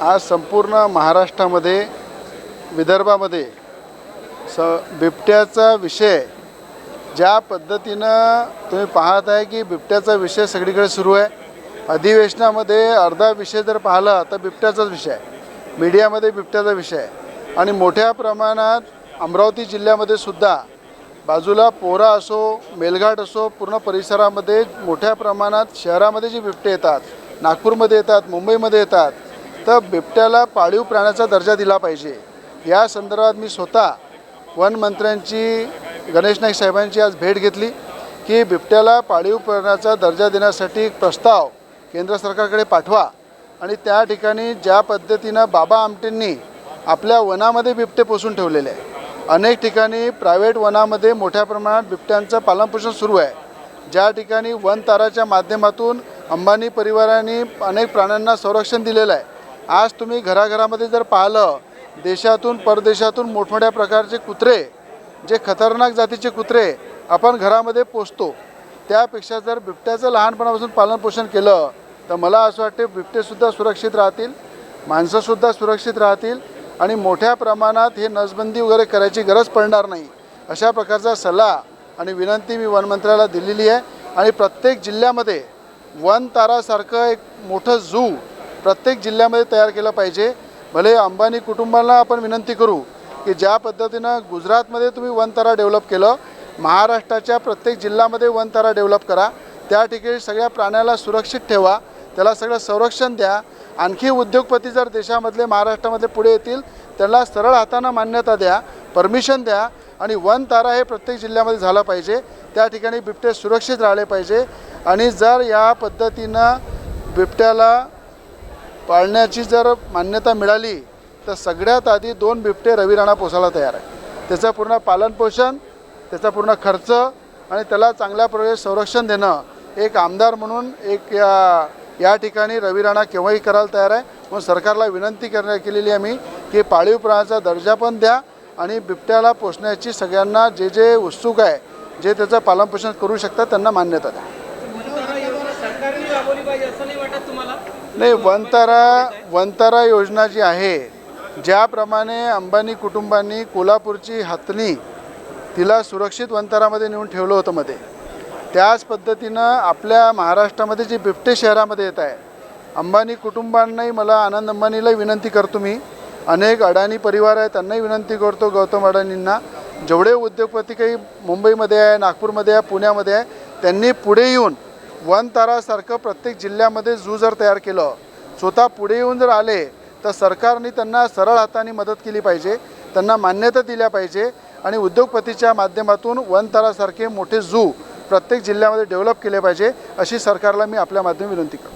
आज संपूर्ण महाराष्ट्रामध्ये विदर्भामध्ये बिबट्याचा विषय ज्या पद्धतीनं तुम्ही पाहत आहे की बिबट्याचा विषय सगळीकडे सुरू आहे। अधिवेशनामध्ये अर्धा विषय जर पाहिला तर बिबट्याचाच विषय आहे, मीडियामध्ये बिबट्याचा विषय आहे आणि मोठ्या प्रमाणात अमरावती जिल्ह्यामध्ये सुद्धा बाजूला पोरा असो, मेलघाट असो, पूर्ण परिसरामध्ये मोठ्या प्रमाणात शहरामध्ये जे बिबटे येतात, नागपूरमध्ये येतात, मुंबईमध्ये येतात, तर बिबट्याला पाळीव प्राण्याचा दर्जा दिला पाहिजे। या संदर्भात मी स्वतः वन मंत्र्यांची, गणेश नाईक साहेबांची आज भेट घेतली की बिबट्याला पाळीव प्राण्याचा दर्जा देण्यासाठी एक प्रस्ताव केंद्र सरकारकडे पाठवा आणि त्या ठिकाणी ज्या पद्धतीनं बाबा आमटेंनी आपल्या वनामध्ये बिबटे पोसून ठेवलेले आहे, अनेक ठिकाणी प्रायव्हेट वनामध्ये मोठ्या प्रमाणात बिबट्यांचं पालनपोषण सुरू आहे। ज्या ठिकाणी वन ताराच्या माध्यमातून अंबानी परिवाराने अनेक प्राण्यांना संरक्षण दिलेलं आहे। आज तुम्ही घराघरामध्ये जर पाहिलं, देशातून परदेशातून मोठमोठ्या प्रकारचे कुत्रे, जे खतरनाक जातीचे कुत्रे आपण घरामध्ये पोसतो, त्यापेक्षा जर बिबट्याचं लहानपणापासून पालनपोषण केलं तर मला असं वाटते बिबटेसुद्धा सुरक्षित राहतील, माणसंसुद्धा सुरक्षित राहतील आणि मोठ्या प्रमाणात हे नसबंदी वगैरे करायची गरज पडणार नाही। अशा प्रकारचा सल्ला आणि विनंती मी वनमंत्र्याला दिलेली आहे आणि प्रत्येक जिल्ह्यामध्ये वन तारासारखं एक मोठं झू प्रत्येक जिल्ह्यामध्ये तयार केलं पाहिजे। भले अंबानी कुटुंबाला आपण विनंती करू की ज्या पद्धतीनं गुजरातमध्ये तुम्ही वन तारा डेव्हलप केलं, महाराष्ट्राच्या प्रत्येक जिल्ह्यामध्ये वन तारा डेव्हलप करा, त्या ठिकाणी सगळ्या प्राण्याला सुरक्षित ठेवा, त्याला सगळं संरक्षण द्या। आणखी उद्योगपती जर देशामधले महाराष्ट्रामधले पुढे येतील त्यांना सरळ हातानं मान्यता द्या, परमिशन द्या आणि वन तारा हे प्रत्येक जिल्ह्यामध्ये झालं पाहिजे। त्या ठिकाणी बिबटे सुरक्षित राहिले पाहिजे आणि जर या पद्धतीनं बिबट्याला पाळण्याची जर मान्यता मिळाली तर सगळ्यात आधी 2 बिबटे रवी राणा पोसायला तयार आहे। त्याचं पूर्ण पालनपोषण, त्याचा पूर्ण खर्च आणि त्याला चांगल्या प्रकारे संरक्षण देणं एक आमदार म्हणून एक या ठिकाणी रवी राणा केव्हाही करायला तयार आहे। म्हणून सरकारला विनंती केलेली आहे मी की पाळीव प्राण्याचा दर्जा पण द्या आणि बिबट्याला पोसण्याची सगळ्यांना जे जे उत्सुक आहे, जे त्याचं पालनपोषण करू शकतात त्यांना मान्यता द्या। नाही, वनतारा योजना जी आहे, ज्याप्रमाणे अंबानी कुटुंबांनी कोल्हापूरची हत्नी तिला सुरक्षित वनतारामध्ये नेऊन ठेवलं होतं मध्ये, त्याच पद्धतीनं आपल्या महाराष्ट्रामध्ये जे बिबटे शहरामध्ये येत आहे, अंबानी कुटुंबांनाही, मला आनंद अंबानीलाही विनंती करतो, मी अनेक अडाणी परिवार आहे त्यांनाही विनंती करतो, गौतम अडाणींना, जेवढे उद्योगपती काही मुंबईमध्ये आहे, नागपूरमध्ये आहे, पुण्यामध्ये आहे, त्यांनी पुढे येऊन वन तारासारखं प्रत्येक जिल्ह्यामध्ये झू जर तयार केलं, स्वतः पुढे येऊन जर आले तर सरकारने त्यांना सरळ हाताने मदत केली पाहिजे, त्यांना मान्यता दिल्या पाहिजे आणि उद्योगपतीच्या माध्यमातून वन तारासारखे मोठे झू प्रत्येक जिल्ह्यामध्ये डेव्हलप केले पाहिजे, अशी सरकारला मी आपल्या माध्यमातून विनंती करतो।